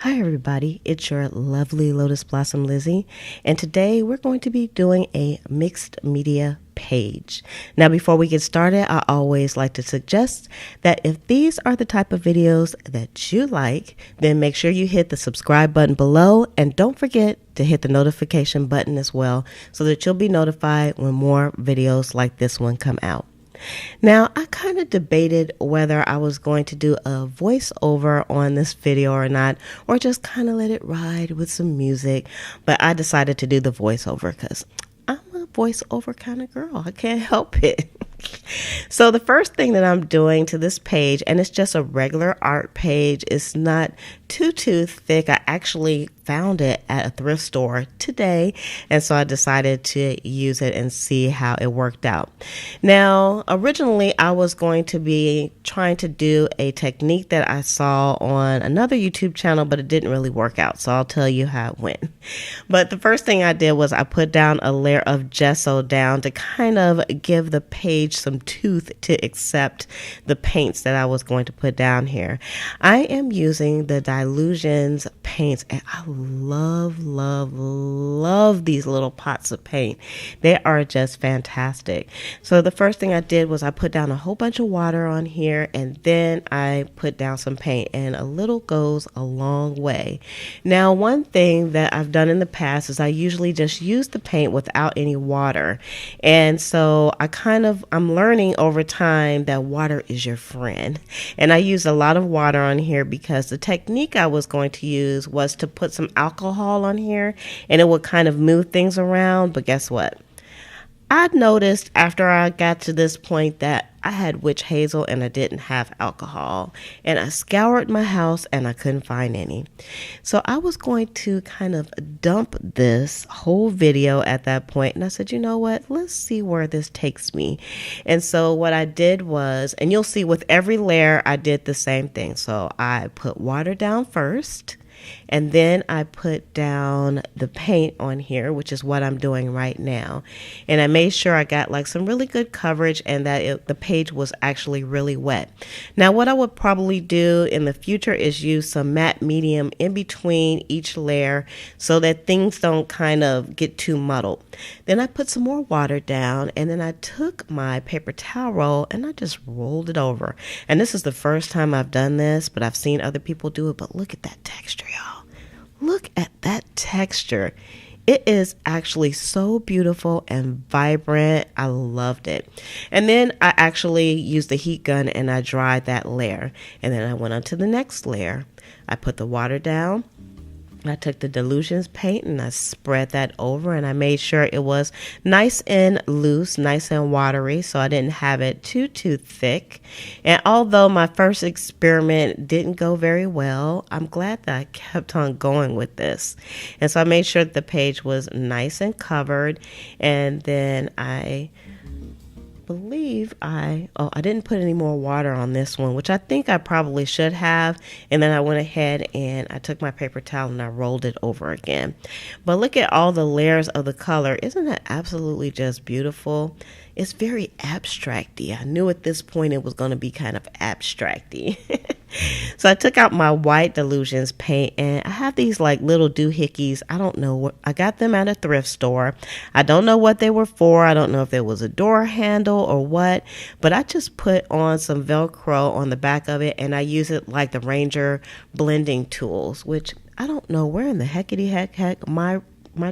Hi everybody, it's your lovely Lotus Blossom Lizzie, and today we're going to be doing a mixed media page. Now before we get started, I always like to suggest that if these are the type of videos that you like, then make sure you hit the subscribe button below and don't forget to hit the notification button as well so that you'll be notified when more videos like this one come out. Now, I kind of debated whether I was going to do a voiceover on this video or not, or just kind of let it ride with some music, but I decided to do the voiceover because I'm a voiceover kind of girl. I can't help it. So the first thing that I'm doing to this page, and it's just a regular art page, it's not too thick. I actually found it at a thrift store today, and so I decided to use it and see how it worked out. Now, originally I was going to be trying to do a technique that I saw on another YouTube channel, but it didn't really work out, so I'll tell you how it went. But the first thing I did was I put down a layer of gesso down to kind of give the page some tooth to accept the paints that I was going to put down here. I am using the Dilutions paints, and I love these little pots of paint. They are just fantastic. So the first thing I did was I put down a whole bunch of water on here, and then I put down some paint, and a little goes a long way. Now, one thing that I've done in the past is I usually just use the paint without any water, and so I'm learning over time that water is your friend, and I used a lot of water on here because the technique I was going to use was to put some alcohol on here and it would kind of move things around. But guess what? I noticed after I got to this point that I had witch hazel and I didn't have alcohol, and I scoured my house and I couldn't find any. So I was going to kind of dump this whole video at that point, and I said, you know what, let's see where this takes me. And so what I did was, and you'll see with every layer I did the same thing. So I put water down first, and then I put down the paint on here, which is what I'm doing right now. And I made sure I got like some really good coverage and that the page was actually really wet. Now, what I would probably do in the future is use some matte medium in between each layer so that things don't kind of get too muddled. Then I put some more water down, and then I took my paper towel roll and I just rolled it over. And this is the first time I've done this, but I've seen other people do it. But look at that texture, y'all. Look at that texture. It is actually so beautiful and vibrant. I loved it. And then I actually used the heat gun and I dried that layer. And then I went on to the next layer. I put the water down. I took the Dilutions paint and I spread that over, and I made sure it was nice and loose, nice and watery, so I didn't have it too thick. And although my first experiment didn't go very well, I'm glad that I kept on going with this. And so I made sure that the page was nice and covered, and then I believe I didn't put any more water on this one, which I think I probably should have. And then I went ahead and I took my paper towel and I rolled it over again. But look at all the layers of the color. Isn't that absolutely just beautiful? It's very abstract-y. I knew at this point it was going to be kind of abstract-y. So I took out my white Dilutions paint, and I have these like little doohickeys. I don't know. I got them at a thrift store. I don't know what they were for. I don't know if it was a door handle or what, but I just put on some Velcro on the back of it, and I use it like the Ranger blending tools, which I don't know where in the heckity heck my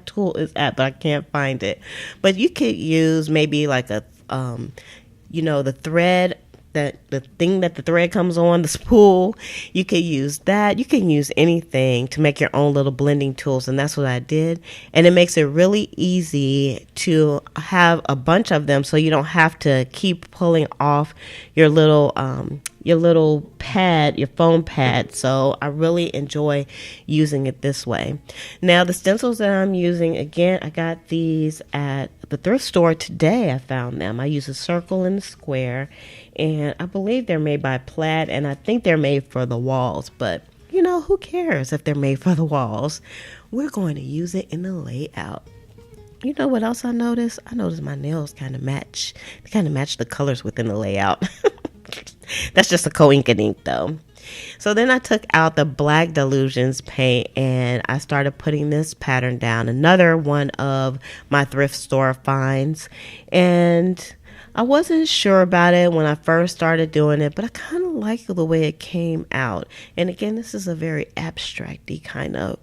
tool is at, but I can't find it. But you could use maybe like a the thread, that the thing that the thread comes on, the spool. You could use that. You can use anything to make your own little blending tools, and that's what I did. And it makes it really easy to have a bunch of them, so you don't have to keep pulling off your little pad, your foam pad. So I really enjoy using it this way. Now the stencils that I'm using, again, I got these at the thrift store today. I found them. I use a circle and a square, and I believe they're made by Plaid, and I think they're made for the walls, but you know, who cares if they're made for the walls? We're going to use it in the layout. You know what else I noticed? I noticed my nails kind of match. They kind of match the colors within the layout. That's just a co-ink and ink though. So then I took out the Black Delusions paint and I started putting this pattern down, another one of my thrift store finds. And I wasn't sure about it when I first started doing it, but I kind of like the way it came out. And again, this is a very abstract-y kind of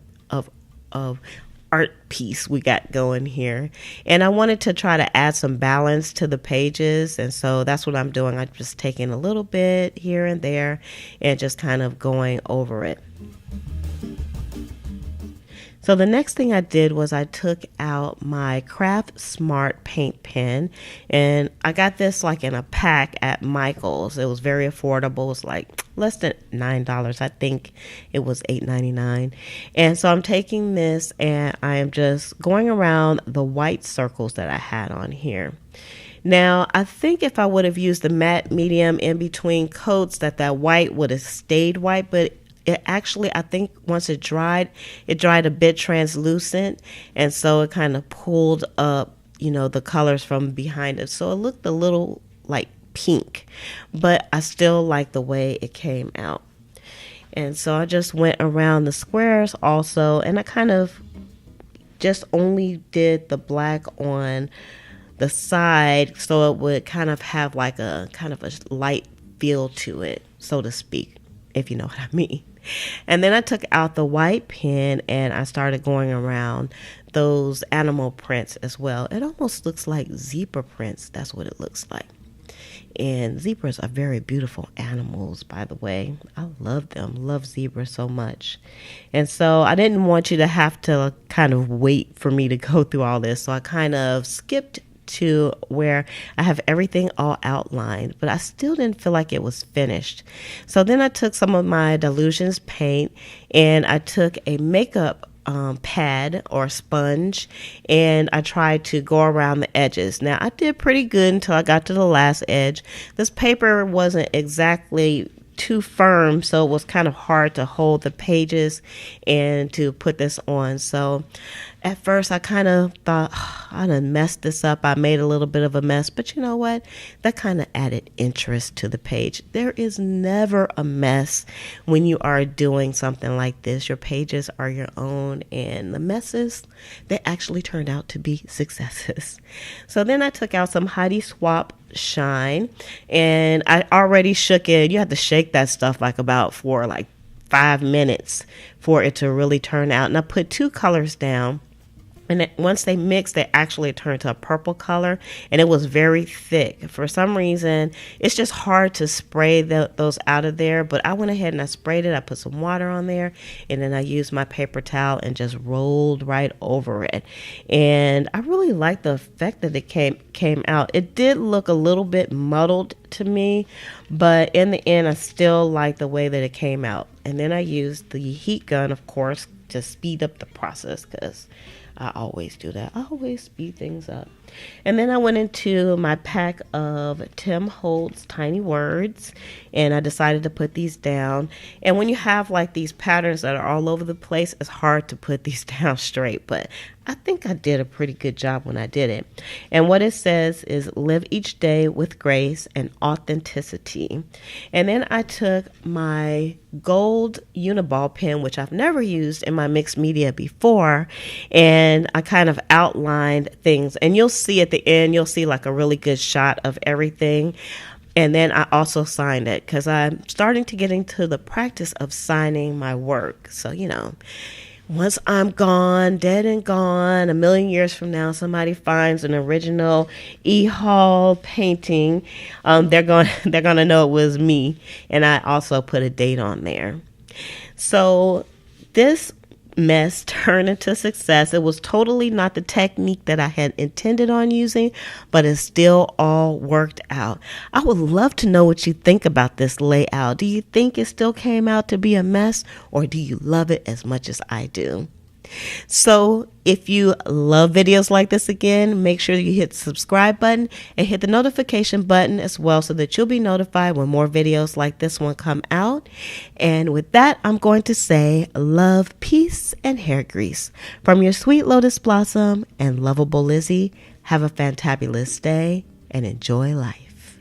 art piece we got going here, and I wanted to try to add some balance to the pages, and so that's what I'm doing. I'm just taking a little bit here and there and just kind of going over it. So the next thing I did was I took out my Craft Smart paint pen, and I got this like in a pack at Michael's. It was very affordable. It was like less than $9. I think it was $8.99. And so I'm taking this and I am just going around the white circles that I had on here. Now, I think if I would have used the matte medium in between coats that white would have stayed white, but it actually, I think once it dried a bit translucent, and so it kind of pulled up, the colors from behind it. So it looked a little like pink, but I still like the way it came out. And so I just went around the squares also, and I kind of just only did the black on the side so it would kind of have like a kind of a light feel to it, so to speak, if you know what I mean. And then I took out the white pen and I started going around those animal prints as well. It almost looks like zebra prints. That's what it looks like. And zebras are very beautiful animals, by the way. I love them. Love zebras so much. And so I didn't want you to have to kind of wait for me to go through all this. So I kind of skipped to where I have everything all outlined, but I still didn't feel like it was finished. So then I took some of my Delusions paint and I took a makeup pad or sponge, and I tried to go around the edges. Now I did pretty good until I got to the last edge. This paper wasn't exactly too firm, so it was kind of hard to hold the pages and to put this on. So at first I kind of thought, I done messed this up. I made a little bit of a mess, but you know what? That kind of added interest to the page. There is never a mess when you are doing something like this. Your pages are your own, and the messes, they actually turned out to be successes. So then I took out some Heidi Swapp Shine, and I already shook it. You have to shake that stuff for 5 minutes for it to really turn out. And I put 2 colors down. And once they mixed, they actually turned to a purple color, and it was very thick. For some reason, it's just hard to spray those out of there, but I went ahead and I sprayed it. I put some water on there, and then I used my paper towel and just rolled right over it. And I really liked the effect that it came out. It did look a little bit muddled to me, but in the end, I still like the way that it came out. And then I used the heat gun, of course, to speed up the process, because I always do that. I always speed things up. And then I went into my pack of Tim Holtz Tiny Words, and I decided to put these down. And when you have like these patterns that are all over the place, it's hard to put these down straight, but I think I did a pretty good job when I did it. And what it says is, live each day with grace and authenticity. And then I took my gold Uniball pen, which I've never used in my mixed media before, and I kind of outlined things. And you'll see at the end, you'll see like a really good shot of everything. And then I also signed it, because I'm starting to get into the practice of signing my work. So, once I'm gone, dead and gone, a million years from now, somebody finds an original E. Hall painting, they're gonna know it was me. And I also put a date on there. So this mess turned into success. It was totally not the technique that I had intended on using, but it still all worked out. I would love to know what you think about this layout. Do you think it still came out to be a mess, or do you love it as much as I do? So if you love videos like this, again, make sure you hit the subscribe button and hit the notification button as well, so that you'll be notified when more videos like this one come out. And with that, I'm going to say love, peace, and hair grease from your sweet Lotus Blossom and lovable Lizzie. Have a fantabulous day and enjoy life.